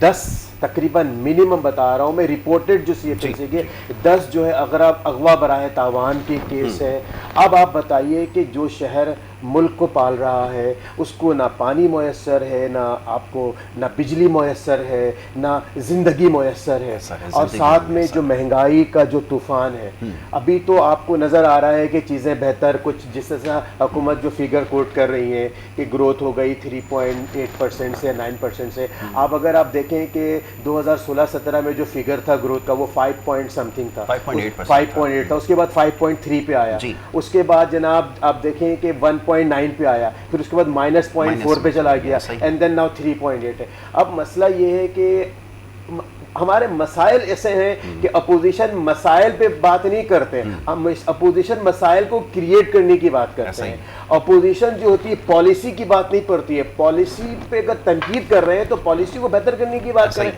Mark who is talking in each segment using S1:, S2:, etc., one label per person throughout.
S1: 10 تقریباً منیمم بتا رہا ہوں میں رپورٹڈ جو سی ایف ایل سی کے 10 جو ہے اغوا براہ تاوان کے کیس ہے. اب آپ بتائیے کہ جو شہر ملک کو پال رہا ہے اس کو نہ پانی میسر ہے، نہ آپ کو نہ بجلی میسر ہے، نہ زندگی میسر ہے، اور ساتھ میں جو مہنگائی کا جو طوفان ہے. ابھی تو آپ کو نظر آ رہا ہے کہ چیزیں بہتر کچھ جس طرح حکومت جو فگر کوٹ کر رہی ہیں کہ گروتھ ہو گئی 3.8% سے 9% سے. اگر آپ دیکھیں کہ 2016-17 میں جو فگر تھا گروتھ کا وہ 5 پوائنٹ سم تھنگ تھا، 5.8 تھا، اس کے بعد 5.3 پہ آیا، اس کے بعد جناب آپ دیکھیں کہ 1.9 پہ آیا، پھر اس کے بعد -0.4 پہ چلا گیا، اینڈ دین ناؤ 3.8 ہے. اب مسئلہ یہ ہے کہ ہمارے مسائل ایسے ہیں کہ اپوزیشن مسائل پہ بات نہیں کرتے، ہم اپوزیشن مسائل کو کریٹ کرنے کی بات کرتے ہیں. اپوزیشن جو ہوتی ہے پالیسی کی بات نہیں کرتی ہے، پالیسی پہ اگر تنقید کر رہے ہیں تو پالیسی کو بہتر کرنے کی بات کریں.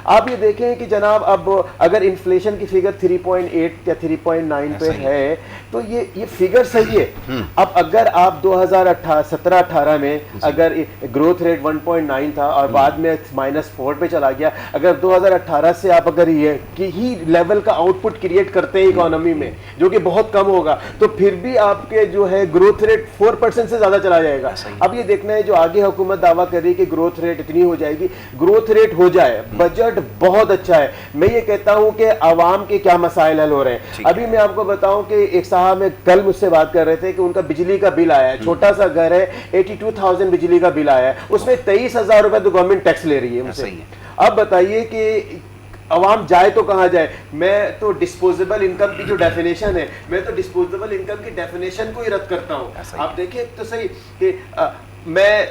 S1: آپ یہ دیکھیں کہ جناب اب اگر انفلیشن کی فگر 3.8 یا 3.9 پہ ہے تو یہ فگر صحیح ہے. اب اگر آپ 2017-18 میں اگر گروتھ ریٹ 1.9 تھا اور بعد میں -4 پہ چلا گیا، اگر 2018 سے آپ اگر یہ کہ ہی لیول کا آؤٹ پٹ کریٹ کرتے ہیں اکانومی میں جو کہ بہت کم ہوگا، تو پھر بھی آپ کے جو ہے گروتھ ریٹ 4% سے زیادہ چلا جائے گا. اب یہ دیکھنا ہے جو آگے حکومت دعویٰ کر رہی ہے کہ گروتھ ریٹ اتنی ہو جائے گی، گروتھ ریٹ ہو جائے، بجٹ بہت اچھا ہے. میں یہ کہتا ہوں کہ عوام کے کیا مسائل حل ہو رہے ہیں. ابھی میں آپ کو بتاؤں کہ ایک صاحب میں کل مجھ سے بات کر رہے تھے کہ ان کا بجلی کا بل آیا ہے، چھوٹا سا گھر ہے، 82,000 بجلی کا بل آیا ہے، اس میں 23,000 روپے تو گورنمنٹ ٹیکس لے رہی ہے مجھ سے. اب بتائیے کہ عوام جائے تو کہاں جائے. میں تو ڈسپوزیبل انکم کی جو ڈیفینیشن ہے، میں تو ڈسپوزیبل انکم کی ڈیفینیشن کو ہی رد کرتا ہوں. آپ دیکھیں تو صحیح کہ میں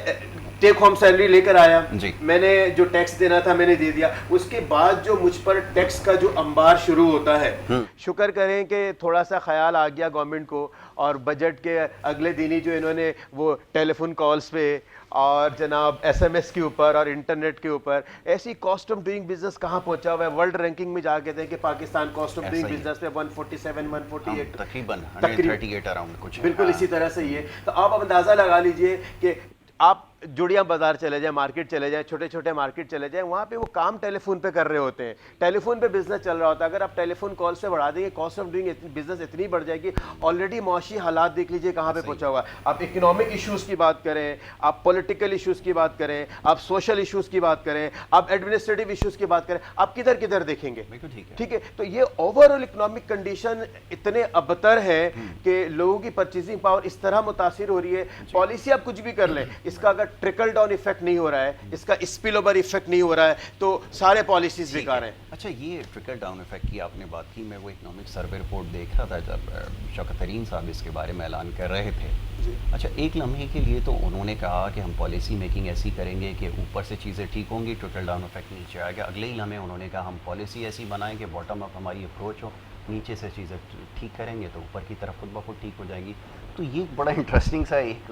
S1: ٹیک ہوم سیلری لے کر آیا، میں نے جو ٹیکس دینا تھا میں نے دے دیا، اس کے بعد جو مجھ پر ٹیکس کا جو انبار شروع ہوتا ہے، شکر کریں کہ تھوڑا سا خیال آ گیا گورنمنٹ کو، اور بجٹ کے اگلے دن ہی جو انہوں نے وہ ٹیلی فون کالز پہ اور جناب SMS کے اوپر اور انٹرنیٹ کے اوپر ایسی کاسٹ آف ڈوئنگ بزنس کہاں پہنچا ہوا ہے. ورلڈ رینکنگ میں جا کے دیکھیں کہ Pakistan cost of doing business پہ 147 148
S2: تقریباً 138 اراؤنڈ کچھ
S1: بالکل اسی طرح سے یہ. تو آپ اندازہ لگا لیجئے کہ آپ جڑیاں بازار چلے جائیں، مارکیٹ چلے جائیں، چھوٹے چھوٹے مارکیٹ چلے جائیں، وہاں پہ وہ کام ٹیلی فون پہ کر رہے ہوتے ہیں، ٹیلی فون پہ بزنس چل رہا ہوتا ہے. اگر آپ ٹیلی فون کال سے بڑھا دیں گے کاسٹ آف ڈوئنگ بزنس اتنی بڑھ جائے گی. آلریڈی معاشی حالات دیکھ لیجیے کہاں پہ پہنچا ہوا ہے. آپ اکنامک ایشوز کی بات کریں، آپ پولیٹیکل ایشوز کی بات کریں، آپ سوشل ایشوز کی بات کریں، آپ ایڈمنسٹریٹو ایشوز کی بات کریں، آپ کدھر کدھر دیکھیں گے. ٹھیک ہے، تو یہ اوور آل اکنامک کنڈیشن اتنے ابتر ہے کہ لوگوں کی پرچیزنگ پاور اس طرح متاثر ہو رہی ہے. پالیسی آپ کچھ بھی کر لیں، اس کا اگر ٹرکل ڈاؤن ایفیکٹ نہیں ہو رہا ہے، اس کا اسپل اوور ایفیکٹ نہیں ہو رہا ہے، تو سارے پالیسیز بیکار ہیں.
S2: اچھا، یہ ٹرکل ڈاؤن ایفیکٹ کی آپ نے بات کی، میں وہ اکنامک سروے رپورٹ دیکھ رہا تھا جب شوکت ترین صاحب اس کے بارے میں اعلان کر رہے تھے. اچھا، ایک لمحے کے لیے تو انہوں نے کہا کہ ہم پالیسی میکنگ ایسی کریں گے کہ اوپر سے چیزیں ٹھیک ہوں گی، ٹرکل ڈاؤن ایفیکٹ نیچے آئے گا. اگلے ہی لمحے انہوں نے کہا ہم پالیسی ایسی بنائیں کہ باٹم اپ ہماری اپروچ ہو، نیچے سے چیزیں ٹھیک کریں گے تو اوپر کی طرف خود بخود ٹھیک ہو جائے گی. تو یہ بڑا انٹرسٹنگ سا ایک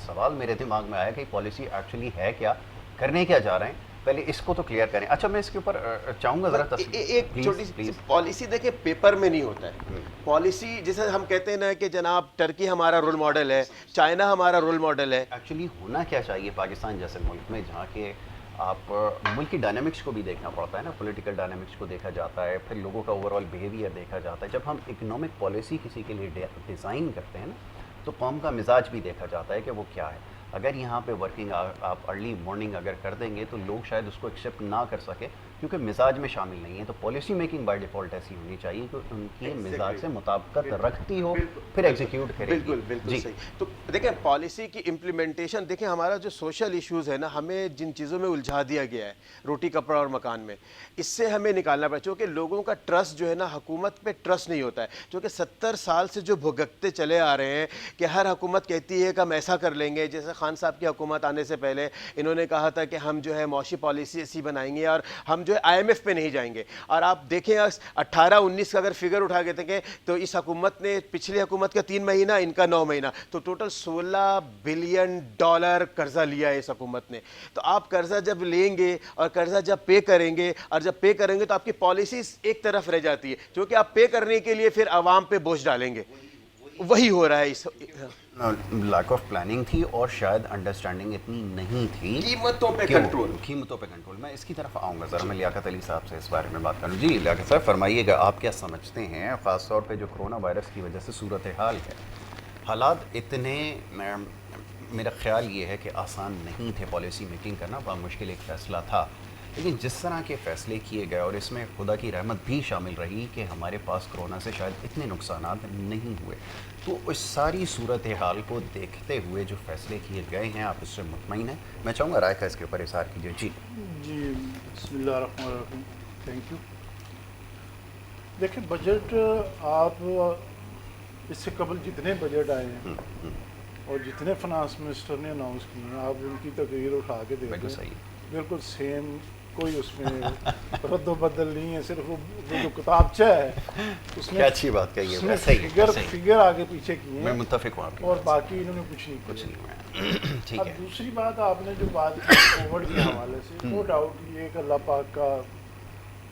S2: سوال میرے دماغ میں آیا کہ پالیسی ایکچولی ہے کیا، کرنے کیا جا رہے ہیں، پہلے اس کو تو کلیئر کریں. اچھا، میں اس کے اوپر چاہوں گا ذرا
S1: ایک چھوٹی سی پالیسی دیکھیں پیپر میں نہیں ہوتا ہے. پالیسی جیسے ہم کہتے ہیں نا کہ جناب ٹرکی ہمارا رول ماڈل ہے، چائنا ہمارا رول ماڈل ہے.
S2: ایکچولی ہونا کیا چاہیے پاکستان جیسے ملک میں جہاں کہ آپ ملک کی ڈائنامکس کو بھی دیکھنا پڑتا ہے نا، پولیٹیکل ڈائنامکس کو دیکھا جاتا ہے، پھر لوگوں کا اوور آل بیہیویئر دیکھا جاتا ہے. جب ہم اکنامک پالیسی کسی کے لیے ڈیزائن کرتے ہیں نا تو قوم کا مزاج بھی دیکھا جاتا ہے کہ وہ کیا ہے. اگر یہاں پہ ورکنگ آپ ارلی مارننگ اگر کر دیں گے تو لوگ شاید اس کو ایکسیپٹ نہ کر سکے کیونکہ مزاج میں شامل نہیں ہے. تو پالیسی میکنگ بائی ڈیفالٹ ایسی ہونی چاہیے کہ ان کی مزاج سے مطابقت رکھتی ہو، پھر ایگزیکیوٹ کرے.
S1: بالکل صحیح. تو دیکھیں پالیسی کی امپلیمنٹیشن، دیکھیں ہمارا جو سوشل ایشوز ہے نا، ہمیں جن چیزوں میں الجھا دیا گیا ہے روٹی کپڑا اور مکان میں، اس سے ہمیں نکالنا پڑا. چونکہ لوگوں کا ٹرسٹ جو ہے نا حکومت پہ ٹرسٹ نہیں ہوتا ہے، چونکہ 70 سال سے جو بھگتتے چلے آ رہے ہیں کہ ہر حکومت کہتی ہے کہ ہم ایسا کر لیں گے. جیسے خان صاحب کی حکومت آنے سے پہلے انہوں نے کہا تھا کہ ہم جو ہے معاشی پالیسی ایسی بنائیں گے اور ہم جو ہے IMF پہ نہیں جائیں گے. اور آپ دیکھیں 18-19 کا اگر فگر اٹھا کے دیکھیں تو اس حکومت نے پچھلی حکومت کا 3 مہینہ، ان کا 9 مہینہ، تو ٹوٹل $16 بلین قرضہ لیا ہے اس حکومت نے. تو آپ قرضہ جب لیں گے اور قرضہ جب پے کریں گے، اور جب پے کریں گے تو آپ کی پالیسیز ایک طرف رہ جاتی ہے، کیونکہ آپ پے کرنے کے لیے پھر عوام پہ بوجھ ڈالیں گے. وہی ہو رہا ہے اس
S2: لیک آف پلاننگ تھی اور شاید انڈرسٹینڈنگ اتنی نہیں تھی
S1: قیمتوں پہ
S2: کنٹرول. میں اس کی طرف آؤں گا ذرا. میں لیاقت علی صاحب سے اس بارے میں بات کروں. جی لیاقت صاحب فرمائیے گا, آپ کیا سمجھتے ہیں خاص طور پہ جو کرونا وائرس کی وجہ سے صورتحال ہے, حالات اتنے, میرا خیال یہ ہے کہ آسان نہیں تھے, پالیسی میکنگ کرنا بڑا مشکل ایک فیصلہ تھا, لیکن جس طرح کے فیصلے کیے گئے اور اس میں خدا کی رحمت بھی شامل رہی کہ ہمارے پاس کرونا سے شاید اتنے نقصانات نہیں ہوئے, تو اس ساری صورتحال کو دیکھتے ہوئے جو فیصلے کیے گئے ہیں آپ اس سے مطمئن ہیں؟ میں چاہوں گا رائے کا اس کے اوپر اظہار کیجیے.
S3: جی بسم اللہ الرحمن الرحیم. Thank you. دیکھیں بجٹ, آپ اس سے قبل جتنے بجٹ آئے ہیں اور جتنے فنانس منسٹر نے اناؤنس کیے ہیں, آپ ان کی تقریر اٹھا کے دیکھیں, بالکل سیم, کوئی اس میں رد و بدل نہیں ہے. صرف وہ جو کتابچہ ہے اس میں
S2: اچھی بات کہی ہے,
S3: فگر آگے پیچھے کیے ہیں,
S2: میں متفق ہوں آپ کی,
S3: اور باقی انہوں نے کچھ نہیں. اب دوسری بات آپ نے جو بات کی کووڈ کے حوالے سے, نو ڈاؤٹ یہ کہ اللہ پاک کا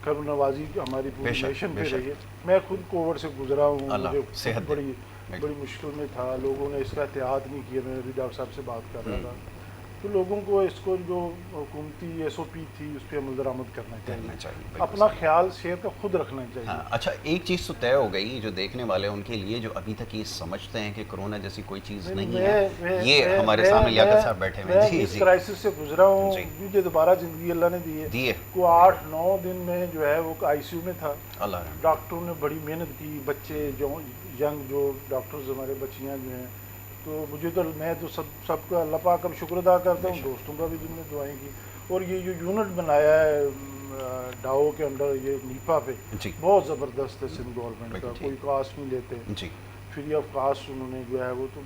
S3: کرم نوازی ہماری پوری نیشن پہ رہی ہے. میں خود کووڈ سے گزرا ہوں, مجھے بڑی مشکل میں تھا, لوگوں نے اس کا احتیاط نہیں کیا. میں ابھی ڈاکٹر صاحب سے بات کر رہا تھا, تو لوگوں کو اس کو جو حکومتی ایس او پی تھی اس پہ عمل درآمد کرنا چاہیے, اپنا خیال صحت کا خود رکھنا چاہیے.
S2: اچھا ایک چیز تو طے ہو گئی, جو دیکھنے والے ان کے لیے جو ابھی تک یہ سمجھتے ہیں کہ کرونا جیسی کوئی چیز نہیں ہے, یہ ہمارے سامنے لیاقت صاحب بیٹھے ہوئے ہیں.
S3: میں اس کرائسس سے گزرا ہوں, مجھے دوبارہ زندگی اللہ نے دی ہے. کو 8-9 دن میں جو ہے وہ آئی سی یو میں تھا. ڈاکٹروں نے بڑی محنت کی, بچے جو ینگ جو ڈاکٹرز ہمارے بچیاں جو ہیں, تو مجھے تو میں تو سب کا اللہ پاک کا شکر ادا کرتا ہوں, دوستوں کا بھی جن نے دعائیں کی. اور یہ جو یونٹ بنایا ہے ڈاؤ کے انڈر, یہ نیپا پہ بہت زبردست ہے سندھ گورنمنٹ کا, کوئی کاسٹ نہیں لیتے, فری آف کاسٹ انہوں نے جو ہے وہ تو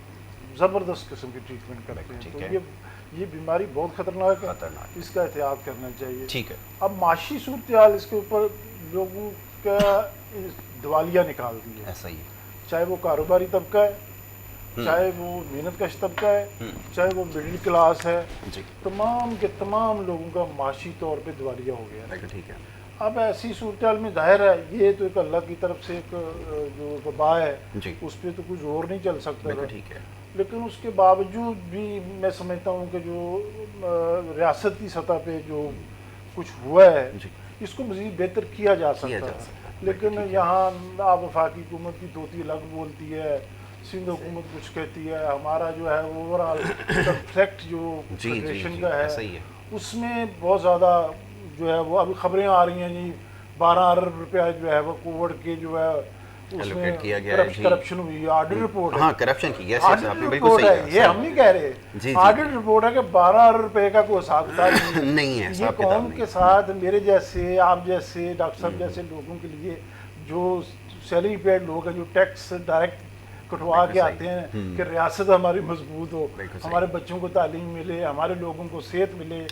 S3: زبردست قسم کی ٹریٹمنٹ کرتے ہیں. تو یہ بیماری بہت خطرناک ہے, اس کا احتیاط کرنا چاہیے.
S2: ٹھیک ہے.
S3: اب معاشی صورتحال اس کے اوپر لوگوں کا دیوالیہ نکال دی ہے,
S2: ایسا ہی ہے,
S3: چاہے وہ کاروباری طبقہ ہے, چاہے وہ محنت کش طبقہ ہے, چاہے وہ مڈل کلاس ہے, تمام کے تمام لوگوں کا معاشی طور پہ دیوالیہ ہو گیا.
S2: ٹھیک ہے.
S3: اب ایسی صورتحال میں ظاہر ہے یہ تو ایک اللہ کی طرف سے ایک جو وبا ہے, اس پہ تو کچھ زور نہیں چل سکتا تھا.
S2: ٹھیک ہے. لیکن
S3: اس کے باوجود بھی میں سمجھتا ہوں کہ جو ریاستی سطح پہ جو کچھ ہوا ہے اس کو مزید بہتر کیا جا سکتا ہے. لیکن یہاں آپ وفاقی حکومت کی توتی الگ بولتی ہے, سندھ حکومت کچھ کہتی ہے, ہمارا جو ہے اوور آل کنفلیکٹ جو فیڈریشن کا ہے اس میں بہت زیادہ جو ہے وہ ابھی خبریں آ رہی ہیں جی 12 ارب روپیہ جو ہے وہ کووڈ کے جو ہے اس میں کرپشن ہوئی. آڈٹ رپورٹ ہے,
S2: کرپشن کی
S3: یہ ہم نہیں کہہ رہے, آڈٹ رپورٹ ہے کہ 12 ارب روپے کا کوئی حساب کتاب
S2: نہیں ہے.
S3: یہ قوم کے ساتھ میرے جیسے, آپ جیسے, ڈاکٹر صاحب جیسے لوگوں کے لیے جو سیلری پیڈ لوگ ہیں, جو ٹیکس ڈائریکٹ کٹوا کے آتے ہیں کہ ریاست ہماری مضبوط ہو, ہمارے بچوں کو تعلیم ملے, ہمارے لوگوں کو صحت ملے,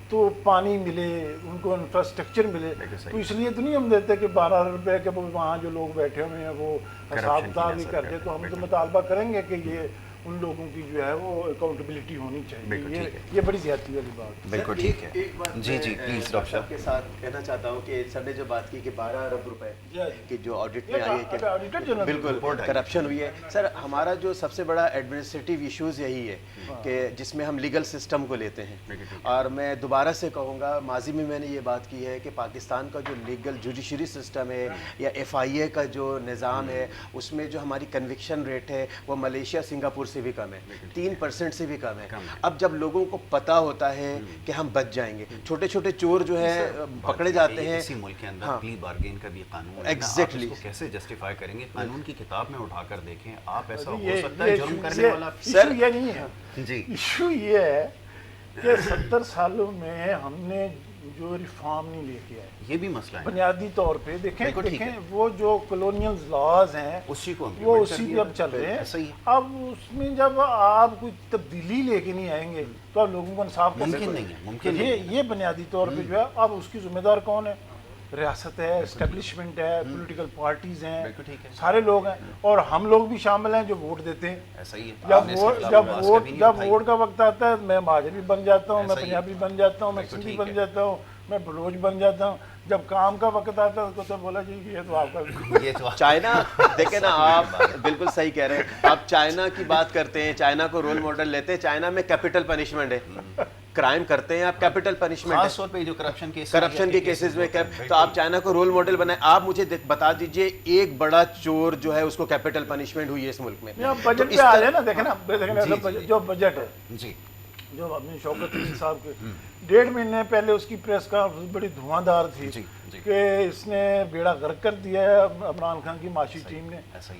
S3: تو پانی ملے, ان کو انفراسٹرکچر ملے. تو اس لیے تو نہیں ہم دیتے کہ 12 روپے کے وہاں جو لوگ بیٹھے ہوئے ہیں وہ حساب کتاب ہی کرتے. تو ہم تو مطالبہ کریں گے کہ یہ ان لوگوں کی جو ہے وہ اکاؤنٹیبلٹی ہونی چاہیے. یہ بڑی زیادتی والی بات.
S2: بالکل ٹھیک ہے.
S1: ایک بات
S2: جی پلیز ڈاکٹر صاحب
S1: کے ساتھ کہنا چاہتا ہوں کہ سر نے جو بات کی کہ 12 ارب روپے کی جو آڈٹ میں آئی ہے, بالکل کرپشن ہوئی ہے. سر ہمارا جو سب سے بڑا ایڈمنسٹریٹو ایشوز یہی ہے کہ جس میں ہم لیگل سسٹم کو لیتے ہیں. اور میں دوبارہ سے کہوں گا, ماضی میں میں نے یہ بات کی ہے کہ پاکستان کا جو لیگل جوڈیشری سسٹم ہے یا FIA کا جو نظام ہے, اس میں جو ہماری کنوکشن ریٹ ہے وہ ملیشیا, سنگاپور سے بھی کم ہے, 3% سے بھی کم ہے. اب جب لوگوں کو پتہ ہوتا ہے کہ ہم بچ جائیں گے, چھوٹے چھوٹے چور جو ہے پکڑے جاتے ہیں.
S2: اسی ملک کے اندر پلی بارگین کا بھی قانون ہے,
S1: ایگزیکٹلی
S2: اس کو کیسے جسٹیفائی کریں گے؟ قانون کی کتاب میں اٹھا کر دیکھیں آپ, ایسا ہو سکتا ہے جرم کرنے والا.
S3: سر یہ نہیں ہے جی, ایشو یہ ہے کہ 70 سالوں میں ہم نے جو ریفارم نہیں لے کے آئے,
S2: یہ بھی مسئلہ ہے
S3: بنیادی طور پہ. دیکھیں وہ جو کلونیل لاز ہیں وہ اسی پہ اب چل رہے ہیں. اب اس میں جب آپ کوئی تبدیلی لے کے نہیں آئیں گے تو آپ لوگوں کو انصاف
S2: ممکن نہیں ہے.
S3: یہ بنیادی طور پہ جو ہے, اب اس کی ذمہ دار کون ہے؟ ریاست ہے, اسٹیبلشمنٹ ہے, پولیٹیکل پارٹیز ہیں, سارے لوگ ہیں, اور ہم لوگ بھی شامل ہیں جو ووٹ دیتے ہیں.
S2: ایسا ہی ہے.
S3: جب ووٹ کا وقت آتا ہے میں مہاجر بھی بن جاتا ہوں, میں پنجابی بن جاتا ہوں, میں سندھی بن جاتا ہوں, میں بلوچ بن جاتا ہوں. جب کام کا وقت آتا ہے تو بولا جی یہ تو آپ کا
S1: چائنا دیکھیں نا, آپ بالکل صحیح کہہ رہے ہیں. آپ چائنا کی بات کرتے ہیں, چائنا کو رول ماڈل لیتے ہیں. چائنا میں کیپٹل پنشمنٹ ہے, کرائم کرتے ہیں آپ کیپٹل پنشمنٹ,
S2: خاص طور پہ جو
S1: کرپشن کے کیسز میں. تو آپ چائنا کو رول ماڈل بنائیں. آپ مجھے بتا دیجئے ایک بڑا چور جو ہے اس کو کیپٹل پنشمنٹ ہوئی ہے اس ملک میں.
S3: بجٹ پہ آ جائے نا, دیکھیں نا جو بجٹ ہے
S2: جی
S3: جو اپنی شوکت علی صاحب کے 1.5 مہینے پہلے اس کی پریس کانفرنس بڑی دھواں دار تھی کہ اس نے بیڑا غرق کر دیا ہے عمران خان کی معاشی ٹیم نے.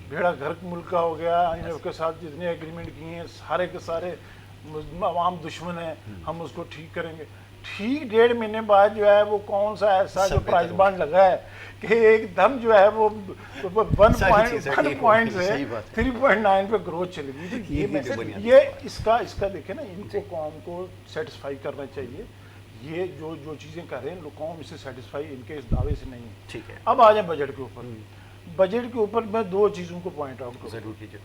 S3: بیڑا غرق ملک کا ہو گیا, IMF کے ساتھ جتنے ایگریمنٹ کیے ہیں سارے کے سارے عوام دشمن ہیں, ہم اس کو ٹھیک کریں گے. ٹھیک 1.5 مہینے بعد جو ہے وہ کون سا ایسا جو پرائز بانڈ لگا ہے کہ ایک دم جو ہے وہ 1 پوائنٹ سے 3.9 پہ گروتھ چلے گی. یہ اس کا دیکھیں نا, ان کو قوم کو سیٹسفائی کرنا چاہیے. یہ جو چیزیں کر رہے ہیں قوم اس سے سیٹسفائی ان کے اس دعوے سے نہیں ہے.
S2: ٹھیک ہے,
S3: اب آ جائیں بجٹ کے اوپر. بجٹ کے اوپر میں 2 چیزوں کو پوائنٹ آؤٹ کروں
S2: ضرور کیجیے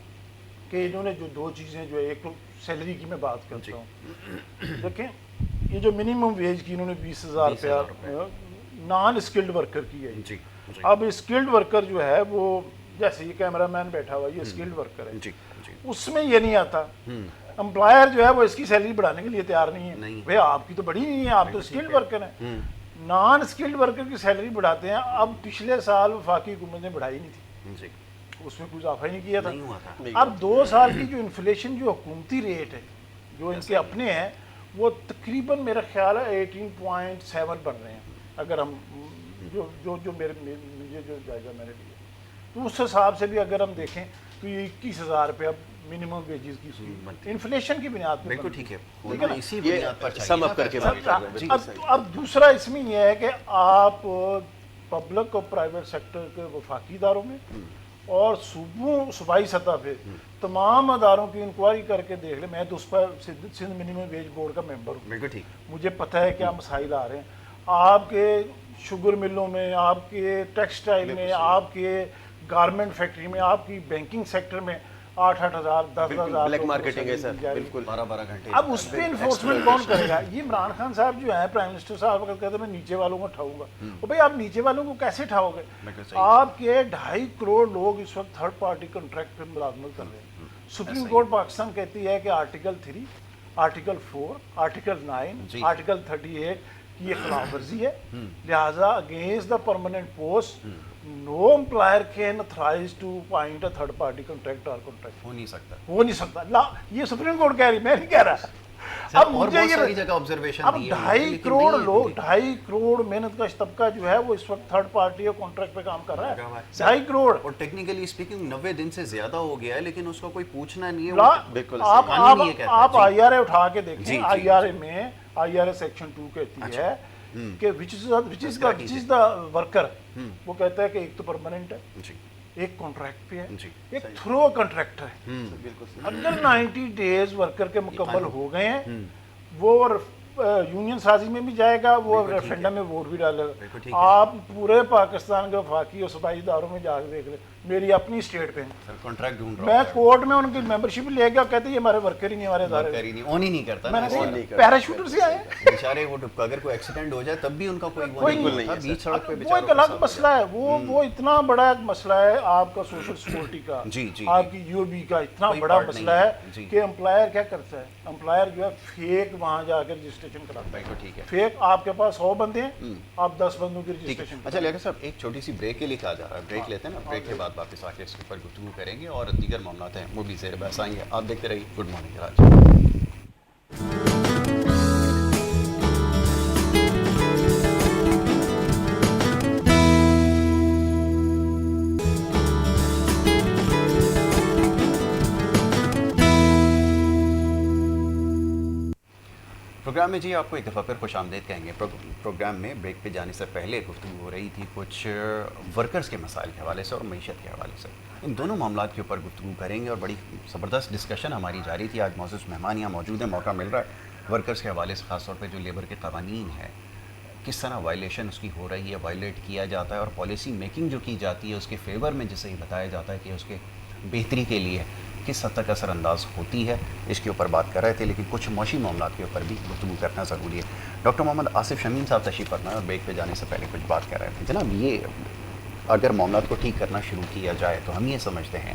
S3: کہ انہوں نے جو 2 چیزیں جو ایک تو سیلری کی میں بات کرتا ہوں. دیکھیں یہ جو منیمم ویج کی انہوں نے 20,000 روپیہ نان اسکلڈ ورکر کی ہے. اب اسکلڈ ورکر جو ہے وہ جیسے یہ کیمرہ مین بیٹھا ہوا یہ اسکلڈ ورکر ہے, اس میں یہ نہیں آتا. امپلائر جو ہے وہ اس کی سیلری بڑھانے کے لیے تیار نہیں ہے. بھئی آپ کی تو بڑی نہیں ہے, آپ تو اسکلڈ ورکر ہیں. نان اسکلڈ ورکر کی سیلری بڑھاتے ہیں. اب پچھلے سال وفاقی حکومت نے بڑھائی نہیں تھی, اس میں کوئی اضافہ ہی نہیں کیا تھا. اب 2 سال کی جو انفلیشن جو حکومتی ریٹ ہے جو ان کے اپنے ہیں وہ تقریباً میرا خیال ہے 18.7 بن رہے ہیں. اگر ہم جو میرے جو جائزہ میں نے لیا تو اس حساب سے بھی اگر ہم دیکھیں تو یہ 21,000 روپے اب منیمم ویجز کی انفلیشن کی بنیاد پہ.
S2: بالکل ٹھیک ہے, اسی بنیاد پر
S1: سم اپ کر کے بات کر.
S3: اب دوسرا اس میں یہ ہے کہ آپ پبلک اور پرائیویٹ سیکٹر کے وفاقی اداروں میں اور صوبائی سطح پہ تمام اداروں کی انکوائری کر کے دیکھ لیں. میں تو اس پر سندھ منیمم ویج بورڈ کا ممبر ہوں.
S2: بالکل ٹھیک,
S3: مجھے پتہ ہے کیا مسائل آ رہے ہیں. آپ کے شوگر ملوں میں, آپ کے ٹیکسٹائل میں, آپ کے گارمنٹ فیکٹری میں, آپ کی بینکنگ سیکٹر میں 8,000 10,000
S1: بلیک مارکیٹنگ ہے سر, بالکل
S2: 12 گھنٹے.
S3: اب اس پہ انفورسمنٹ کون کرے گا؟ یہ عمران خان صاحب جو ہیں پرائم منسٹر صاحب کہتے ہیں میں نیچے والوں کو اٹھاؤں گا. اور بھائی آپ نیچے والوں کو کیسے اٹھاؤ گے؟ آپ کے 2.5 کروڑ لوگ اس وقت تھرڈ پارٹی کنٹریکٹ پہ ملازمت کر رہے ہیں. سپریم کورٹ پاکستان کہتی ہے کہ آرٹیکل 3, آرٹیکل 4, آرٹیکل 9, آرٹیکل 38 کی یہ خلاف ورزی ہے. لہٰذا against the permanent post no employer can authorize to appoint a third party contract or contract.
S2: ہو نہیں سکتا.
S3: یہ سپریم کورٹ کہہ رہی, میں نہیں کہہ رہا. اب مجھے یہ
S2: جگہ آبزرویشن
S3: اب 2.5 کروڑ لوگ 2.5 کروڑ محنت کش طبقہ جو ہے وہ اس وقت تھرڈ پارٹی اور کانٹریکٹ پہ کام کر رہا ہے. 2.5 کروڑ, اور
S2: ٹیکنیکلی اسپیکنگ 90 دن سے زیادہ ہو گیا ہے لیکن اس کو کوئی پوچھنا نہیں ہے.
S1: بالکل
S3: آپ IRA اٹھا کے دیکھیں. IRA میں IRA سیکشن 2 کہتی ہے کہ which is the worker, وہ کہتا ہے کہ ایک تو پرماننٹ ہے, ایک کانٹریکٹ پہ ہے, ایک تھرو کنٹریکٹر ہے. اگر 90 ڈیز ورکر کے مکمل ہو گئے ہیں وہ یونین سازی میں بھی جائے گا, وہ ریفرینڈم میں ووٹ بھی ڈالے گا. آپ پورے پاکستان کے وفاقی اور صوبائی اداروں میں جا کے دیکھ لیں, میری اپنی اسٹیٹ پہ میں کورٹ میں ان کی ممبرشپ لے گیا, کہتے ہیں یہ ہمارے ورکر ہی نہیں, ہمارے ادارے
S2: اون ہی نہیں کرتا.
S3: پیراشوٹر سے آئے
S2: بیچارے, وہ اگر کوئی ایکسیڈنٹ ہو جائے تب بھی ان کا کوئی
S3: نہیں. وہ ایک الگ مسئلہ ہے, وہ اتنا بڑا ایک مسئلہ ہے آپ کا سوشل سیکورٹی کا, آپ کی UOB کا اتنا بڑا مسئلہ ہے کہ امپلائر کیا کرتا ہے. امپلائر جو ہے فیک وہاں جا کے رجسٹریشن کراتا ہے. فیک آپ کے پاس 100 بندے ہیں, آپ 10 بندوں کی رجسٹریشن.
S2: اچھا لیکن صاحب ایک چھوٹی سی بریک کے لیے کہا جا رہا ہے, بریک لیتے ہیں نا, بریک کے بعد واپس آ کے اس کے اوپر گفتگو کریں گے اور دیگر معاملات ہیں وہ بھی زیر بحث آئیں گے. آپ دیکھتے رہیے گڈ مارننگ کراچی. پروگرام میں جی آپ کو ایک دفعہ پھر خوش آمدید کہیں گے. پروگرام میں بریک پہ جانے سے پہلے گفتگو ہو رہی تھی کچھ ورکرز کے مسائل کے حوالے سے اور معیشت کے حوالے سے. ان دونوں معاملات کے اوپر گفتگو کریں گے اور بڑی زبردست ڈسکشن ہماری جاری تھی. آج معزز مہمان یہاں موجود ہیں, موقع مل رہا ہے ورکرز کے حوالے سے, خاص طور پہ جو لیبر کے قوانین ہیں کس طرح وائلیشن اس کی ہو رہی ہے, وائلیٹ کیا جاتا ہے, اور پالیسی میکنگ جو کی جاتی ہے اس کے فیور میں جسے یہ بتایا جاتا ہے کہ اس کے بہتری کے لیے کس حد تک اثر انداز ہوتی ہے، اس کے اوپر بات کر رہے تھے، لیکن کچھ معاشی معاملات کے اوپر بھی گفتگو کرنا ضروری ہے۔ ڈاکٹر محمد آصف شمیم صاحب تشریف فرمائے اور بریک پہ جانے سے پہلے کچھ بات کر رہے تھے۔ جناب یہ اگر معاملات کو ٹھیک کرنا شروع کیا جائے تو ہم یہ سمجھتے ہیں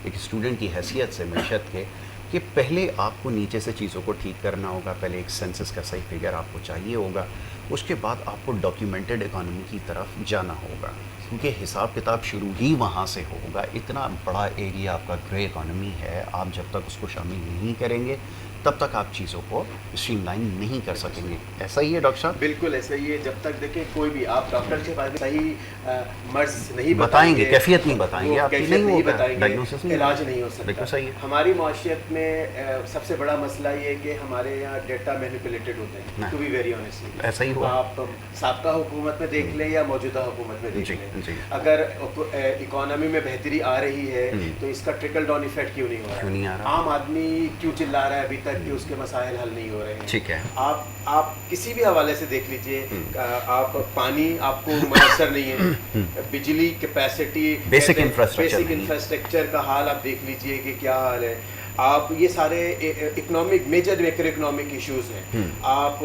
S2: ایک اسٹوڈنٹ کی حیثیت سے معیشت کے کہ پہلے آپ کو نیچے سے چیزوں کو ٹھیک کرنا ہوگا، پہلے ایک سینسس کا صحیح فگر آپ کو چاہیے ہوگا، اس کے بعد آپ کو ڈاکیومنٹڈ اکانومی کی طرف جانا ہوگا، کیونکہ حساب کتاب شروع ہی وہاں سے ہوگا۔ اتنا بڑا ایریا آپ کا گرے اکانومی ہے، آپ جب تک اس کو شامل نہیں کریں گے تب تک آپ چیزوں کو اسٹریم لائن نہیں کر سکیں گے۔ ایسا ہی ہے ڈاکٹر صاحب؟
S1: بالکل ایسا ہی ہے، جب تک دیکھیں کوئی بھی آپ ڈاکٹر کے پاس صحیح مرض نہیں
S2: بتائیں گے، کیفیت نہیں بتائیں گے، آپ کی نہیں
S1: بتائیں گے،
S2: ڈائگنوسس نہیں،
S1: علاج نہیں ہو سکتا۔
S2: بالکل صحیح ہے۔
S1: ہماری معاشیت میں سب سے بڑا مسئلہ یہ ہے کہ ہمارے یہاں ڈیٹا مینیپولیٹڈ ہوتے ہیں، ٹو بی ویری آنیسٹ۔
S2: ایسا ہی ہوا،
S1: آپ سابقہ حکومت میں دیکھ لیں یا موجودہ حکومت میں دیکھ لیں، اگر اکانومی میں بہتری آ رہی ہے تو اس کا ٹرکل ڈاؤن ایفیکٹ کیوں نہیں ہو رہا؟ عام آدمی کیوں چلا رہا ہے ابھی تک کہ اس کے مسائل حل نہیں ہو رہے ہیں؟
S2: ٹھیک ہے،
S1: آپ کسی بھی حوالے سے دیکھ لیجئے، آپ پانی آپ کو میسر نہیں ہے، بجلی کیپیسٹی، بیسک انفراسٹرکچر کا حال آپ دیکھ لیجئے کہ کیا حال ہے۔ آپ یہ سارے economic major macro economic issues ہیں، آپ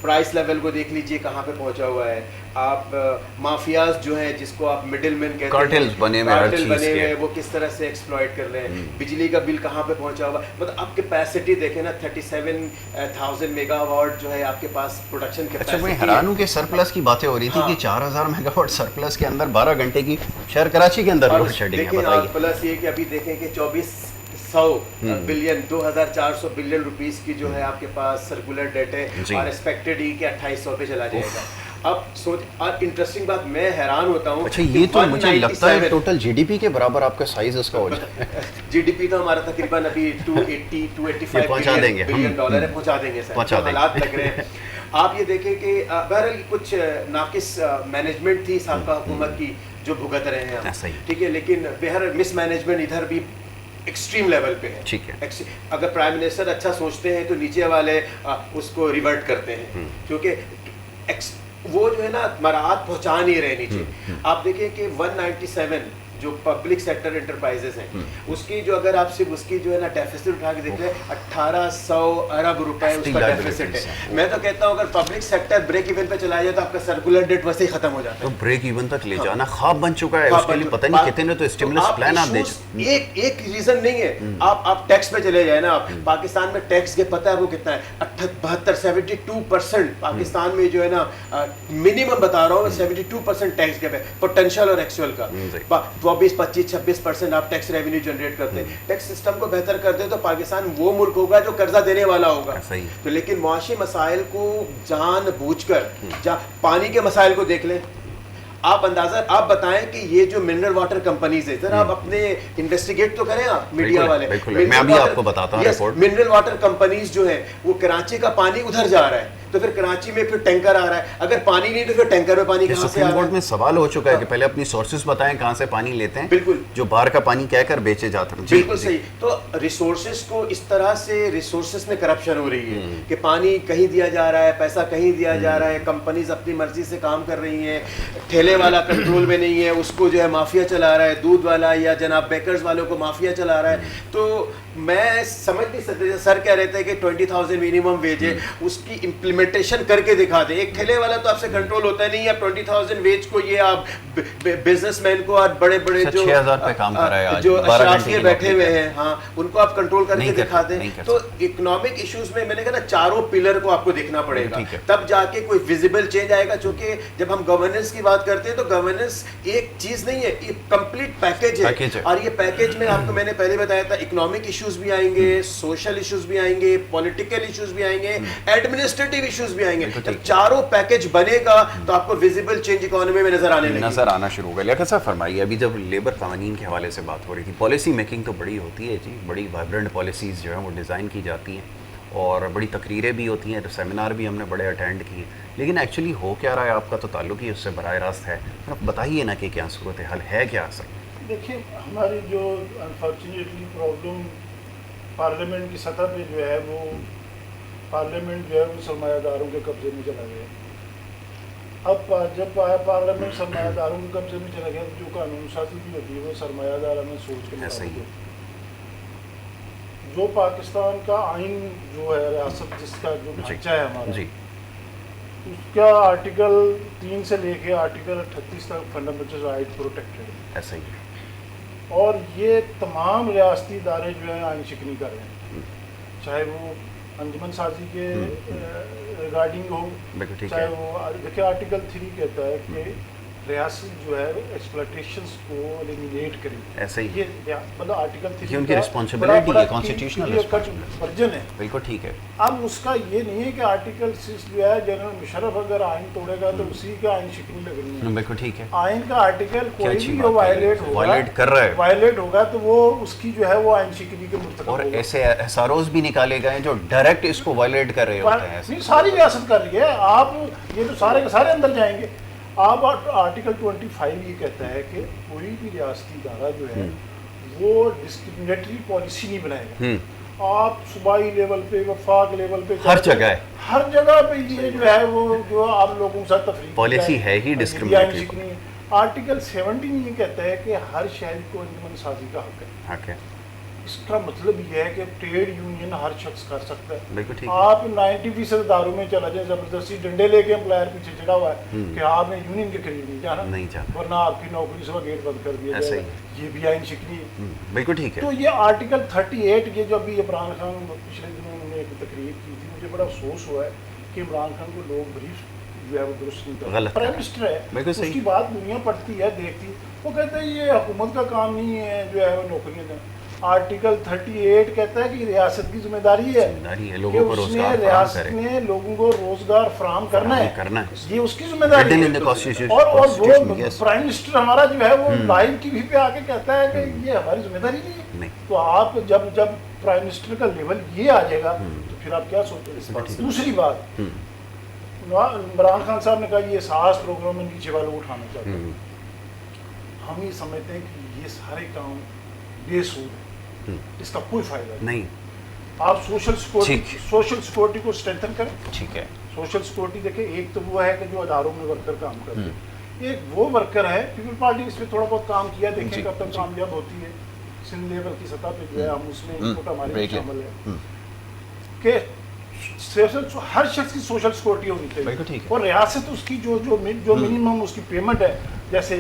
S1: پرائس لیول کو دیکھ لیجئے کہاں پہ پہنچا ہوا ہے، آپ مافیاز جو ہیں جس کو آپ مڈل مین کہتے ہیں، کارٹل بنے ہوئے وہ کس طرح سے ایکسپلائٹ کر رہے ہیں، بجلی کا بل کہاں پہ پہنچا ہوا، مطلب آپ کیپیسٹی دیکھیں نا، 37,000 میگا واٹ جو ہے آپ کے پاس پروڈکشن کیپیسٹی۔
S2: اچھا، میں حیران ہوں کہ سرپلس کی باتیں ہو رہی تھی کہ 4,000 میگا واٹ سرپلس کے اندر 12 گھنٹے کی شہر کراچی کے اندر لوڈ شیڈنگ ہے، بتائیے۔
S1: پلس یہ کہ ابھی دیکھیں کہ 2400 بلین 2400 بلین روپیز کی جو ہے آپ کے پاس سرکولر ڈیٹ ہے، اور ایکسپیکٹڈ ہی کہ 2800 پہ چلا جائے گا۔ اب سوچ، اور انٹرسٹنگ بات میں حیران ہوتا ہوں،
S2: اچھا یہ تو مجھے لگتا ہے ٹوٹل جی ڈی پی کے برابر آپ کا سائز اس کا ہو جائے۔
S1: جی ڈی پی تو ہمارا تقریباً ابھی 285
S2: پہنچا دیں گے،
S1: بلین ڈالر ہے، پہنچا دیں گے سر، حالات لگ رہے ہیں۔ آپ یہ دیکھیں کہ بہرحال کچھ ناقص مینجمنٹ تھی سابقہ حکومت کی جو بھگت رہے ہیں ہم، ٹھیک ہے، لیکن بہرحال مس مینجمنٹ ادھر بھی ایکسٹریم لیول پہ ہے، ٹھیک ہے۔ اگر پرائم منسٹر اچھا سوچتے ہیں تو نیچے والے اس کو ریورٹ کرتے ہیں، کیونکہ وہ جو ہے نا مراعات پہنچا نہیں رہے نیچے۔ آپ دیکھیں کہ 197 جو پبلک سیکٹر انٹرپرائزز ہیں، اس کی جو اگر آپ صرف اس کی جو ہے نا ڈیفیسٹ اٹھا کے دیکھ لیں، 1800 ارب روپے اس کا ڈیفیسٹ ہے۔ میں تو کہتا ہوں اگر پبلک سیکٹر بریک ایون پہ چلا جائے تو آپ کا سرکولر ڈیٹ ویسے ہی ختم ہو جاتا ہے۔
S2: تو بریک ایون تک لے جانا خواب بن چکا ہے، اس کے لیے پتہ نہیں کتنے تو اسٹیمولس پلان آپ دے چکے۔
S1: ایک ریزن نہیں ہے، آپ ٹیکس پہ چلے جائیں نا، آپ پاکستان میں ٹیکس کے پتہ ہے وہ کتنا ہے، 72% پاکستان میں جو ہے نا منیمم بتا رہا ہوں 72% ٹیکس گیپ ہے، پوٹینشیل اور ایکچوئل کا۔ 24-25-26% آپ ٹیکس ریونیو جنریٹ کرتے ہیں۔ ٹیکس سسٹم کو بہتر کر دیں تو پاکستان وہ ملک ہوگا جو قرضہ دینے والا ہوگا۔ تو لیکن معاشی مسائل کو جان بوجھ کر، پانی کے مسائل کو دیکھ لیں، آپ اندازہ آپ بتائیں کہ یہ جو منرل واٹر کمپنیز ہے، ذرا آپ اپنے انویسٹیگیٹ تو کریں آپ میڈیا والے۔
S2: میں ابھی آپ کو بتاتا ہوں رپورٹ۔
S1: منرل واٹر کمپنیز جو ہیں وہ کراچی کا پانی ادھر جا رہا ہے، تو پھر کراچی میں پھر ٹینکر آ رہا ہے، اگر پانی نہیں تو پھر ٹینکر میں پانی کہاں سے آ رہا ہے؟
S2: سپریم کورٹ میں سوال ہو چکا ہے کہ پہلے اپنی سورسز بتائیں کہاں سے پانی لیتے ہیں، بالکل، جو باہر کا پانی کہہ کر بیچے جاتے ہیں۔
S1: بالکل صحیح۔ تو ریسورسز کو اس طرح سے ریسورسز میں کرپشن ہو رہی ہے کہ پانی کہیں دیا جا رہا ہے، پیسہ کہیں دیا جا رہا ہے، کمپنیز اپنی مرضی سے کام کر رہی ہیں، ٹھیلے والا کنٹرول میں نہیں ہے، اس کو جو ہے مافیا چلا رہا ہے، دودھ والا یا جناب بیکرز والوں کو مافیا چلا رہا ہے۔ تو میں سمجھ نہیں سکتے، سر کہہ رہے تھے کہ 20,000 منیمم ویج ہے، اس کی امپلیمنٹیشن کر کے دکھا دیں۔ ایک ٹھیلے والا تو آپ سے کنٹرول ہوتا نہیں ہے، 20,000 ویج کو یہ آپ بزنس مین کو اور بڑے بڑے جو
S2: 6,000 پہ کام کر رہا ہے،
S1: جو اشرافیے بیٹھے ہوئے ہیں، ہاں، ان کو آپ کنٹرول کر کے دکھا دیں۔ تو اکنامک ایشوز میں نے کہا نا چاروں پلر کو آپ کو دیکھنا پڑے گا، تب جا کے کوئی ویزیبل چینج آئے گا۔ چونکہ جب ہم گورننس کی بات کرتے ہیں تو گورننس ایک چیز نہیں ہے، یہ کمپلیٹ پیکیج ہے، اور یہ پیکیج میں آپ کو میں نے پہلے بتایا تھا اکنامک ایشوز بھی آئیں گے، سوشل ایشوز بھی آئیں گے، پولیٹیکل ایشوز بھی آئیں گے، ایڈمنسٹریٹو ایشوز بھی آئیں گے۔ جب چاروں پیکیج بنے گا تو آپ کو ویزیبل چینج اکانومی میں نظر آنا شروع ہوگا۔
S2: لیکن صاحب فرمائیے، ابھی جب لیبر قوانین کے حوالے سے بات ہو رہی تھی، پالیسی میکنگ تو بڑی ہوتی ہے جی، بڑی وائبرنٹ پالیسیز جو ہیں وہ ڈیزائن کی جاتی ہیں اور بڑی تقریریں بھی ہوتی ہیں، سیمینار بھی ہم نے بڑے اٹینڈ کیے، لیکن ایکچولی ہو کیا رہا ہے؟ آپ کا تو تعلق ہی اس سے براہ راست ہے، بتائیے نا کہ کیا صورتحال ہے، کیا اصل؟
S3: دیکھیں، ہماری جو انفارچونیٹلی پرابلم پارلیمنٹ کی سطح پہ جو ہے وہ پارلیمنٹ جو ہے وہ سرمایہ داروں کے قبضے میں چلا گیا۔ اب جب پارلیمنٹ سرمایہ داروں کے قبضے میں چلا گیا جو قانون سازی بھی ہوتی ہے وہ سرمایہ دارانہ سوچ کے مطابق ہوتی ہے. جو پاکستان کا آئین جو ہے ریاست جس کا جو ڈھانچہ ہے ہمارا اس کا آرٹیکل 3 سے لے کے آرٹیکل 38 تک فنڈامنٹل رائٹ پروٹیکٹڈ ہے. ایسا ہی اور یہ تمام ریاستی ادارے جو ہیں آئین شکنی کر رہے ہیں, چاہے وہ انجمن سازی کے ریگارڈنگ ہو, چاہے وہ دیکھیں آرٹیکل 3 کہتا ہے کہ ریاست جو ہے ایکسپلائٹیشنز کو ایلیمینیٹ کرے. ایسا ہی یہ مطلب آرٹیکل 3
S2: ان کی رسپانسبلٹی ہے, کانسٹیٹیوشنل
S3: ورژن ہے.
S2: بالکل ٹھیک ہے.
S3: اب اس کا یہ نہیں ہے کہ آرٹیکل 6 جو ہے جنرل مشرف اگر آئین توڑے گا تو اسی کا آئین شکنی لگنی ہے.
S2: بالکل ٹھیک ہے.
S3: آئین کا آرٹیکل کوئی بھی جو وائلیٹ
S2: کر رہا ہے
S3: وائلیٹ ہوگا تو وہ اس کی جو ہے وہ آئین شکنی کے مرتکب
S2: اور ایسے احساروز بھی نکالے گئے جو ڈائریکٹ اس کو وائلیٹ کر رہے ہوتے ہیں.
S3: نہیں ساری ریاست کر رہی ہے. آپ یہ تو سارے کے سارے اندر جائیں گے. آپ آرٹیکل 25 یہ کہتا ہے کہ کوئی بھی ریاستی ادارہ جو ہے وہ ڈسکریمنیٹری پالیسی نہیں بنائے گا. آپ صوبائی لیول پہ وفاق لیول پہ
S2: ہر جگہ
S3: پہ یہ جو ہے وہ جو آپ لوگوں کے ساتھ تفریق
S2: پالیسی ہے ہی ڈسکریمنیٹری.
S3: آرٹیکل 17 یہ کہتا ہے کہ ہر شہری کو انجمن سازی کا حق ہے. اس کا مطلب یہ ہے کہ ٹریڈ یونین ہر شخص کر سکتا ہے. آپ 90% اداروں میں چلا جائیں زبردستی ڈنڈے لے کے امپلائر پیچھے چڑھا ہوا ہے کہ آپ نے یونین کے قریب نہیں جانا ورنہ آپ کی نوکری سے گیٹ بند کر دیا جائے. یہ بھی آئین شکنی ہے.
S2: بالکل ٹھیک ہے.
S3: تو یہ آرٹیکل 38 یہ جو ابھی عمران خان پچھلے دنوں انہوں نے ایک تقریر کی تھی, مجھے بڑا افسوس ہوا ہے کہ عمران خان کو لوگ بریف جو ہے وہ درست نہیں کرتے. پرائم منسٹر ہے, اس کی بات دنیا پڑھتی ہے دیکھتی, وہ کہتے ہیں یہ حکومت کا کام نہیں ہے جو ہے وہ نوکریاں دیں. آرٹیکل 38 کہتا ہے کہ ریاست کی ذمہ داری ہے کہ اس نے ریاست میں لوگوں کو روزگار فراہم کرنا ہے, یہ اس کی ذمہ داری ہے. اور وہ پرائم منسٹر ہمارا جو ہے وہ لائیو ٹی وی پہ آ کے کہتا ہے کہ یہ ہماری ذمہ داری نہیں ہے. تو آپ جب پرائم منسٹر کا لیول یہ آ جائے گا تو پھر آپ کیا سوچیں. دوسری بات, عمران خان صاحب نے کہا یہ ساس پروگرام میں نیچے والوں کو اٹھانا چاہتے ہیں. ہم یہ سمجھتے ہیں کہ یہ سارے کام بے سود ہیں, اس کا کوئی فائدہ نہیں. آپ سوشل سیکورٹی کو اسٹرینتھن کریں. ٹھیک ہے. سوشل سیکورٹی دیکھیں, ایک تو وہ ہے کہ جو اداروں میں ورکر کام کرتے ہیں, ایک وہ ورکر ہے پیپل پارٹی اس پہ تھوڑا بہت کام کیا, دیکھیں کب تک کامیاب ہوتی ہے. سندھ لیول کی سطح پہ جو ہے ہم اس میں ہمارے شامل ہے کہ ہر شخص کی سوشل سیکورٹی ہونی چاہیے. اور ریاست اس کی جو منیمم اس کی پیمنٹ ہے, جیسے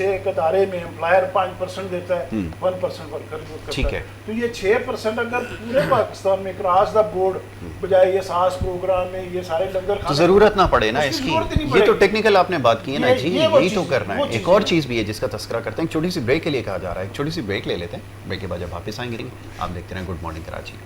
S3: ایک ادارے میں امپلائر 5% دیتا ہے, 1% ورکر کرتا ہے, تو یہ 6% اگر پورے پاکستان میں کراس دا بورڈ بجائے یہ ساس پروگرام میں یہ سارے لنگر
S2: تو ضرورت نہ پڑے نا اس کی. یہ تو ٹیکنیکل آپ نے بات کی ہے نا جی, یہی تو کرنا ہے. ایک اور چیز بھی ہے جس کا تذکرہ کرتے ہیں, ایک چھوٹی سی بریک کے لیے کہا جا رہا ہے. ایک چھوٹی سی بریک لے لیتے ہیں, بریک کے بعد جب واپس آئیں گے آپ دیکھتے رہیں گڈ مارننگ کراچی.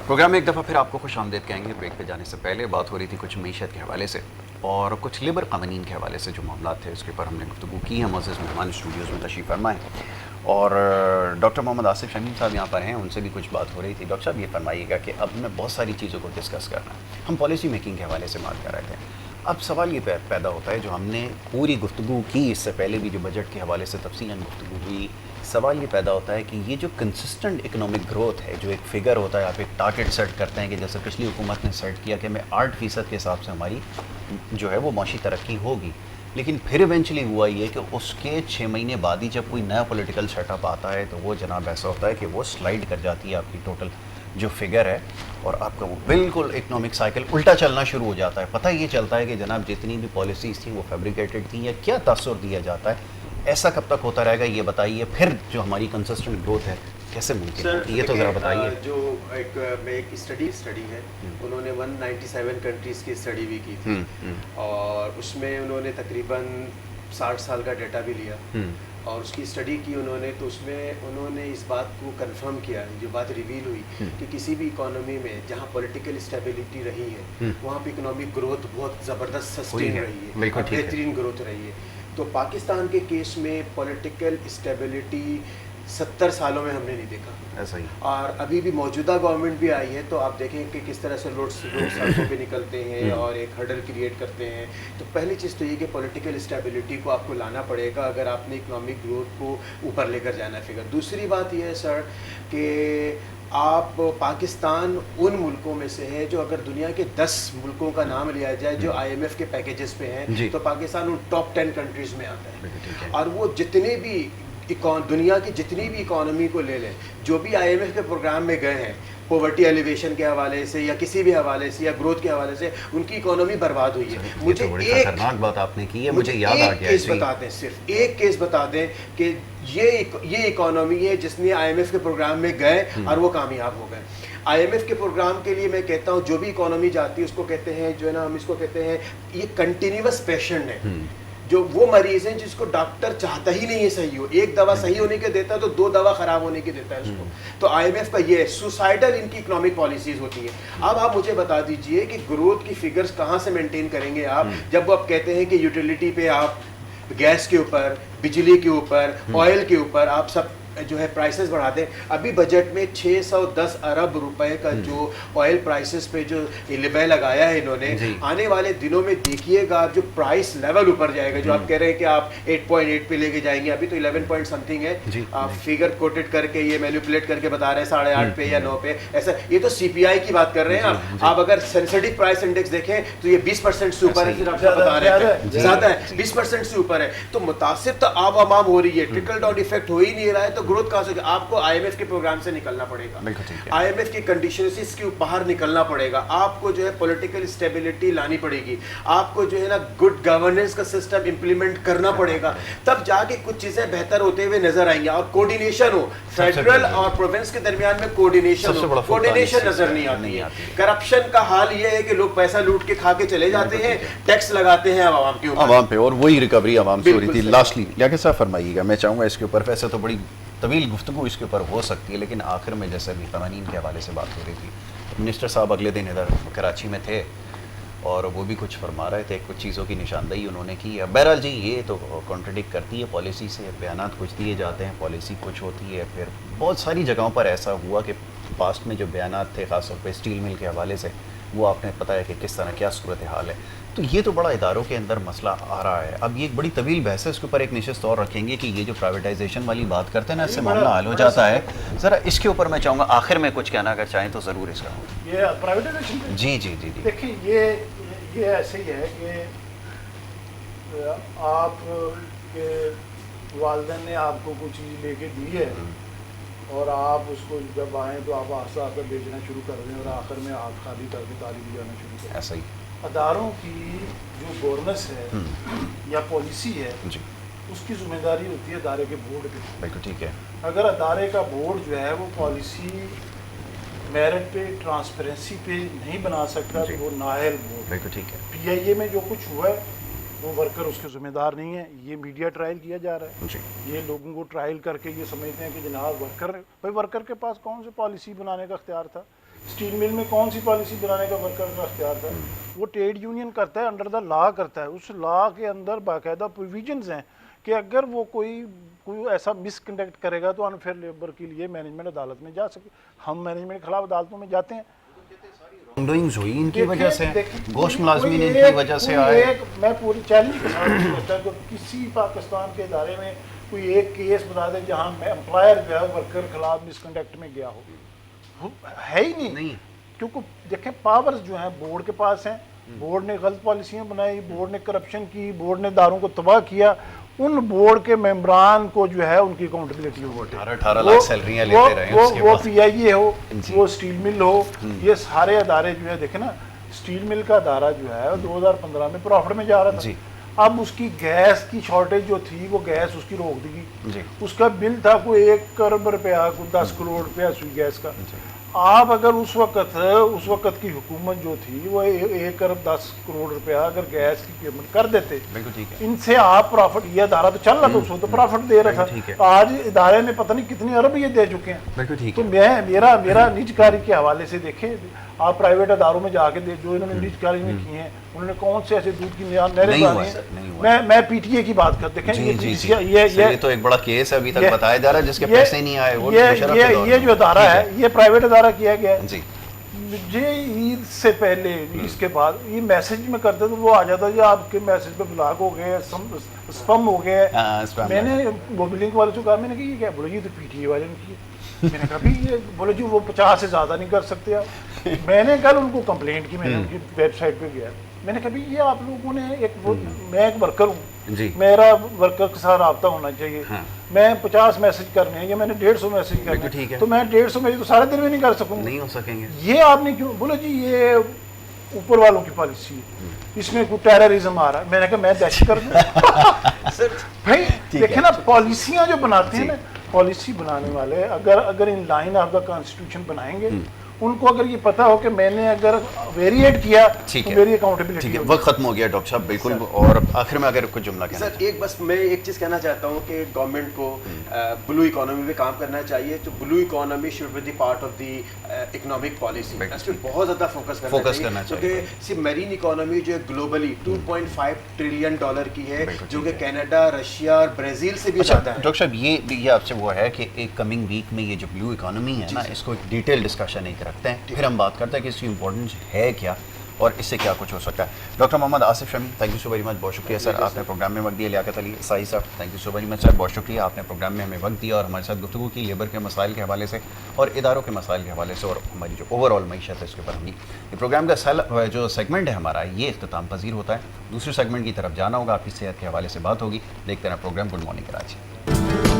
S2: پروگرام میں ایک دفعہ پھر آپ کو خوش آمدید کہیں گے. بریک پہ جانے سے پہلے بات ہو رہی تھی کچھ معیشت کے حوالے سے اور کچھ لیبر قوانین کے حوالے سے جو معاملات تھے اس کے اوپر ہم نے گفتگو کی ہے. معزز مہمان اسٹوڈیوز میں تشریف فرما ہے اور ڈاکٹر محمد آصف شمیم صاحب یہاں پر ہیں, ان سے بھی کچھ بات ہو رہی تھی. ڈاکٹر صاحب یہ فرمائیے گا کہ اب میں بہت ساری چیزوں کو ڈسکس کرنا ہے, ہم پالیسی میکنگ کے حوالے سے بات کر رہے تھے. اب سوال یہ پیدا ہوتا ہے جو ہم نے پوری گفتگو کی, اس سے پہلے بھی جو بجٹ کے حوالے سے تفصیلاً گفتگو ہوئی, سوال یہ پیدا ہوتا ہے کہ یہ جو کنسسٹنٹ اکنامک گروتھ ہے, جو ایک فگر ہوتا ہے, آپ ایک ٹارگٹ سیٹ کرتے ہیں کہ جیسے پچھلی حکومت نے سیٹ کیا کہ میں 8% کے حساب سے ہماری جو ہے وہ معاشی ترقی ہوگی, لیکن پھر ایونچولی ہوا یہ کہ اس کے 6 مہینے بعد ہی جب کوئی نیا پولیٹیکل سیٹ اپ آتا ہے تو وہ جناب ایسا ہوتا ہے کہ وہ سلائڈ کر جاتی ہے آپ کی ٹوٹل جو فگر ہے اور آپ کا وہ بالکل اکنامک سائیکل الٹا چلنا شروع ہو جاتا ہے. پتہ یہ چلتا ہے کہ جناب جتنی بھی پالیسیز تھیں وہ فیبریکیٹڈ تھیں یا کیا تاثر دیا جاتا ہے. ایسا کب تک ہوتا رہے گا یہ بتائیے, پھر جو ہماری کنسسٹنٹ گروتھ ہے کیسے ممکن ہے, یہ تو ذرا بتائیے.
S1: جو ایک اسٹڈی ہے, انہوں نے 197 کنٹریز کی اسٹڈی بھی کی تھی اور اس میں انہوں نے تقریباً 60 سال کا ڈیٹا بھی لیا اور اس کی اسٹڈی کی انہوں نے, تو اس میں انہوں نے اس بات کو کنفرم کیا, جو بات ریویل ہوئی کہ کسی بھی اکانومی میں جہاں پولیٹیکل اسٹیبلٹی رہی ہے وہاں پہ اکنامک گروتھ بہت زبردست سسٹین رہی ہے, بہترین گروتھ رہی ہے. تو پاکستان کے کیس میں پولیٹیکل اسٹیبلٹی 70 سالوں میں ہم نے نہیں دیکھا
S2: ایسا ہی.
S1: اور ابھی بھی موجودہ گورنمنٹ بھی آئی ہے تو آپ دیکھیں کہ کس طرح سے لوگ سڑکوں پہ نکلتے ہیں اور ایک ہرڈل کریٹ کرتے ہیں. تو پہلی چیز تو یہ کہ پولیٹیکل اسٹیبلٹی کو آپ کو لانا پڑے گا اگر آپ نے اکنامک گروتھ کو اوپر لے کر جانا ہے فگر. دوسری بات یہ ہے سر کہ آپ پاکستان ان ملکوں میں سے ہے جو اگر دنیا کے 10 ملکوں کا نام لیا جائے جو IMF کے پیکیجز پہ ہیں تو پاکستان ان ٹاپ 10 کنٹریز میں آتا ہے. اور وہ جتنے بھی دنیا کی جتنی بھی اکانومی کو لے لیں جو بھی IMF کے پروگرام میں گئے ہیں پوورٹی ایلیویشن کے حوالے سے یا کسی بھی حوالے سے یا گروتھ کے حوالے سے ان کی اکانومی برباد ہوئی ہے.
S2: مجھے ایک خطرناک بات آپ نے کی ہے, مجھے یاد آ گیا.
S1: کیس بتا دیں, صرف ایک کیس بتا دیں کہ یہ اکانومی ہے جس نے IMF کے پروگرام میں گئے اور وہ کامیاب ہو گئے. IMF کے پروگرام کے لیے میں کہتا ہوں جو بھی اکانومی جاتی ہے اس کو کہتے ہیں جو ہے نا, ہم اس کو کہتے ہیں یہ کنٹینیوس پیشنٹ ہے. جو وہ مریض ہیں جس کو ڈاکٹر چاہتا ہی نہیں ہے صحیح ہو, ایک دوا صحیح ہونے کے دیتا ہے تو 2 دوا خراب ہونے کی دیتا ہے اس کو. تو IMF کا یہ ہے سوسائڈل ان کی اکنامک پالیسیز ہوتی ہیں. اب آپ مجھے بتا دیجئے کہ گروتھ کی فگرز کہاں سے مینٹین کریں گے آپ جب وہ آپ کہتے ہیں کہ یوٹیلیٹی پہ آپ گیس کے اوپر, بجلی کے اوپر, آئل کے اوپر آپ سب جو ہے پرائسز بڑھا دیں. ابھی بجٹ میں 610 ارب روپے کا جو آئل پرائسز پہ جو لیول لگایا ہے انہوں نے, آنے والے دنوں میں دیکھیے گا جو پرائس لیول اوپر جائے گا. جو آپ کہہ رہے ہیں کہ آپ 8.8 پہ لے کے جائیں گے, ابھی تو 11 پوائنٹ سمتھنگ ہے. آپ فگر کوٹڈ کر کے یہ مینیپولیٹ کر کے بتا رہے ہیں 8.5 پہ یا 9 پہ ایسا. یہ تو CPI کی بات کر رہے ہیں آپ اگر سینسٹیو پرائس انڈیکس دیکھیں تو یہ 20% سے اوپر ہے. آپ بتا رہے ہیں زیادہ ہے, 20% سے اوپر ہے. تو متاثر تو عوام ہو رہی ہے, ٹرکل ڈاؤن ایفیکٹ ہو ہی نہیں رہا ہے. تو گروتھ کہاں سے؟ آپ کو IMF کے پروگرام سے نکلنا پڑے گا, IMF کی کنڈیشنز کے باہر نکلنا پڑے گا. آپ کو جو ہے پولیٹیکل اسٹیبلٹی لانی پڑے گی, آپ کو جو ہے نا گڈ گورننس کا سسٹم امپلیمنٹ کرنا پڑے گا, تب جا کے کچھ چیزیں بہتر ہوتے ہوئے نظر آئیں گی. اور کوارڈینیشن ہو, فیڈرل اور پروونس کے درمیان میں کوارڈینیشن نظر نہیں آتی ہے. کرپشن کا حال یہ ہے کہ لوگ پیسہ لوٹ کے کھا کے چلے جاتے ہیں, ٹیکس لگاتے ہیں عوام کے اوپر,
S2: عوام پہ, اور وہی ریکوری عوام سے ہو رہی تھی. لاسٹلی لیاقت صاحب فرمائیے گا, میں چاہوں گا اس کے اوپر, ویسے تو بڑی طویل گفتگو اس کے اوپر ہو سکتی ہے لیکن آخر میں جیسے ابھی قوانین کے حوالے سے بات ہو رہی تھی, منسٹر صاحب اگلے دن ادھر کراچی میں تھے اور وہ بھی کچھ فرما رہے تھے, کچھ چیزوں کی نشاندہی انہوں نے کی. بہرحال جی یہ تو کانٹرڈکٹ کرتی ہے پالیسی سے, بیانات کچھ دیے جاتے ہیں, پالیسی کچھ ہوتی ہے. پھر بہت ساری جگہوں پر ایسا ہوا کہ پاسٹ میں جو بیانات تھے خاص طور پہ اسٹیل مل کے حوالے سے, وہ آپ نے پتہ ہے کہ کس طرح کیا صورتحال ہے. تو یہ تو بڑا اداروں کے اندر مسئلہ آ رہا ہے. اب یہ ایک بڑی طویل بحث ہے, اس کے اوپر ایک نشست اور رکھیں گے کہ یہ جو پرائیویٹائزیشن والی بات کرتے ہیں نا, اس سے معاملہ حل ہو جاتا ہے. ذرا اس کے اوپر میں چاہوں گا آخر میں کچھ کہنا اگر چاہیں تو ضرور اس کا.
S3: یہ پرائیویٹائزیشن
S2: جی جی جی جی
S3: دیکھیں یہ ایسے ہی ہے کہ آپ کے والدین نے آپ کو کوئی چیز لے کے دی ہے اور آپ اس کو جب آئیں تو آپ آہستہ آہستہ بیچنا شروع کر دیں اور آخر میں آپ خالی کر کے تالی بھی جانا شروع کر دیں.
S2: ایسا ہی
S3: اداروں کی جو گورننس ہے یا پالیسی ہے اس کی ذمہ داری ہوتی ہے ادارے کے بورڈ کی.
S2: بالکل ٹھیک ہے.
S3: اگر ادارے کا بورڈ جو ہے وہ پالیسی میرٹ پہ ٹرانسپیرنسی پہ نہیں بنا سکتا تو وہ نااہل بورڈ.
S2: بالکل ٹھیک ہے.
S3: PIA میں جو کچھ ہوا ہے وہ ورکر اس کے ذمہ دار نہیں ہے. یہ میڈیا ٹرائل کیا جا رہا ہے, یہ لوگوں کو ٹرائل کر کے یہ سمجھتے ہیں کہ جناب ورکر کے پاس کون سی پالیسی بنانے کا اختیار تھا, اسٹیل مل میں کون سی پالیسی بنانے کا ورکر کا اختیار تھا. وہ ٹریڈ یونین کرتا ہے, انڈر دا لا کرتا ہے. اس لا کے اندر باقاعدہ پروویژنز ہیں کہ اگر وہ کوئی ایسا مس کنڈکٹ کرے گا تو انفیئر لیبر کے لیے مینجمنٹ عدالت میں جا سکے. ہم مینجمنٹ کے خلاف عدالتوں میں جاتے ہیں.
S2: ڈوئنگز ہوئی ان کی وجہ سے, گوشت ملازمین ان کی وجہ سے آئے.
S3: میں پوری چیلنج کے ساتھ کرتا ہوں کہ کسی پاکستان کے ادارے میں کوئی ایک کیس بتا دیں جہاں امپلائر جو ہے ورکر خلاف مس کنڈکٹ میں گیا ہو. ہے ہی نہیں, کیونکہ دیکھیں پاورز جو ہیں بورڈ کے پاس ہیں. بورڈ نے غلط پالیسیاں بنائی, بورڈ نے کرپشن کی, بورڈ نے اداروں کو تباہ کیا. ان بورڈ کے ممبران کو جو ہے ان کی اکاؤنٹیبلٹی ہو,
S2: 18 لاکھ سیلریاں لیتے رہے ہیں.
S3: وہ PIA ہو, وہ اسٹیل مل ہو, یہ سارے ادارے جو ہے دیکھیں نا, اسٹیل مل کا ادارہ جو ہے 2015 میں پروفٹ میں جا رہا تھا. اب اس کی گیس کی شارٹیج جو تھی وہ گیس اس کی روک دی گئی. اس کا بل تھا کوئی 1 ارب روپیہ, کوئی 10 کروڑ روپیہ سوئی گیس کا. آپ اگر اس وقت کی حکومت جو تھی وہ 1 ارب 10 کروڑ روپیہ اگر گیس کی پیمنٹ کر دیتے, ان سے آپ پروفٹ, یہ ادارہ تو چل رہا تھا, اس وقت تو پروفٹ دے رہا تھا. آج ادارے نے پتہ نہیں کتنے ارب یہ دے چکے ہیں. تو میرا نجکاری کے حوالے سے دیکھیں, آپ پرائیویٹ اداروں میں جا کے جو انہوں نے نجکاری میں کی ہیں انہوں نے کون سے ایسے دودھ کی نہریں بنائی. میں پی ٹی اے کی بات کرتے ہیں,
S2: یہ تو ایک بڑا کیس ہے ابھی تک بتایا جا رہا ہے جس کے پیسے نہیں آئے.
S3: یہ جو ادارہ ہے یہ پرائیویٹ ادارہ کیا گیا ہے. مجھے عید سے پہلے اس کے بعد یہ میسج میں کرتے تو وہ آ جاتا جی آپ کے میسج پہ بلاک ہو گئے, اسپم ہو گئے. میں نے موبی لنک والے سے کہا, میں نے کہا یہ کیا, بولے یہ تو پی ٹی اے والے نے کی. میں نے کہا بھی یہ, بولے جی وہ 50 سے زیادہ نہیں کر سکتے آپ. میں نے کل ان کو کمپلینٹ کی, میں نے ان کی ویب سائٹ پہ گیا, میں نے کہا بھی یہ آپ لوگوں نے میں ایک ورکر ہوں, میرا ورکر کے ساتھ رابطہ ہونا چاہیے. میں 50 میسج کرنے ہیں یا میں نے 150 میسج کرنے ہیں, تو میں 150 میسج تو سارے دن میں نہیں کر سکوں,
S2: نہیں ہو سکیں گے.
S3: یہ آپ نے کیوں, بولے جی یہ اوپر والوں کی پالیسی ہے, اس میں کوئی ٹیررزم آ رہا ہے. میں نے کہا میں دہشت گرد ہوں. بھائی دیکھیں نا, پالیسیاں جو بناتے ہیں نا, پالیسی بنانے والے اگر in line of the constitution بنائیں گے, ان کو اگر یہ پتا ہو کہ میں نے اگر ویریٹ کیا تو میری اکاؤنٹیبلٹی ہے.
S2: وقت ختم ہو گیا ڈاکٹر صاحب, بالکل. اور آخر میں اگر کوئی جملہ کہنا
S1: سر, ایک بس میں ایک چیز کہنا چاہتا ہوں کہ گورنمنٹ کو بلو اکانومی پہ کام کرنا چاہیے. تو blue economy should be the part of the economic policy, اس پہ بہت زیادہ فوکس کرنا چاہیے. کیونکہ صرف میرین اکانومی جو ہے گلوبلی $2.5 ٹریلین کی ہے, جو کہ کینیڈا, رشیا اور برازیل سے بھی زیادہ ہے.
S2: ڈاکٹر صاحب یہ آپ سے وہ ہے کہ ایک کمنگ ویک میں یہ جو بلو اکانومی ہے نا, اس کو ایک ڈیٹیل ڈسکشن ایک رکھتے ہیں, پھر ہم بات کرتے ہیں کہ اس کی امپورٹنس ہے کیا اور اس سے کیا کچھ ہو سکتا ہے. ڈاکٹر محمد آصف شامی, تھینک یو سو ویری مچ, بہت شکریہ سر, آپ نے پروگرام میں وقت دیا. لیاقت علی سائی صاحب, thank you so very much sir, بہت شکریہ, آپ نے پروگرام میں ہمیں وقت دیا اور ہمارے ساتھ گفتگو کی لیبر کے مسائل کے حوالے سے اور اداروں کے مسائل کے حوالے سے, اور ہماری جو اوور آل معیشت ہے اس کے اوپر. ہم یہ پروگرام کا جو سیگمنٹ ہے ہمارا, یہ اختتام پذیر ہوتا ہے. دوسرے سیگمنٹ کی طرف جانا ہوگا, آپ کی صحت کے حوالے سے بات ہوگی. دیکھتے رہیں پروگرام گڈ مارننگ کراچی.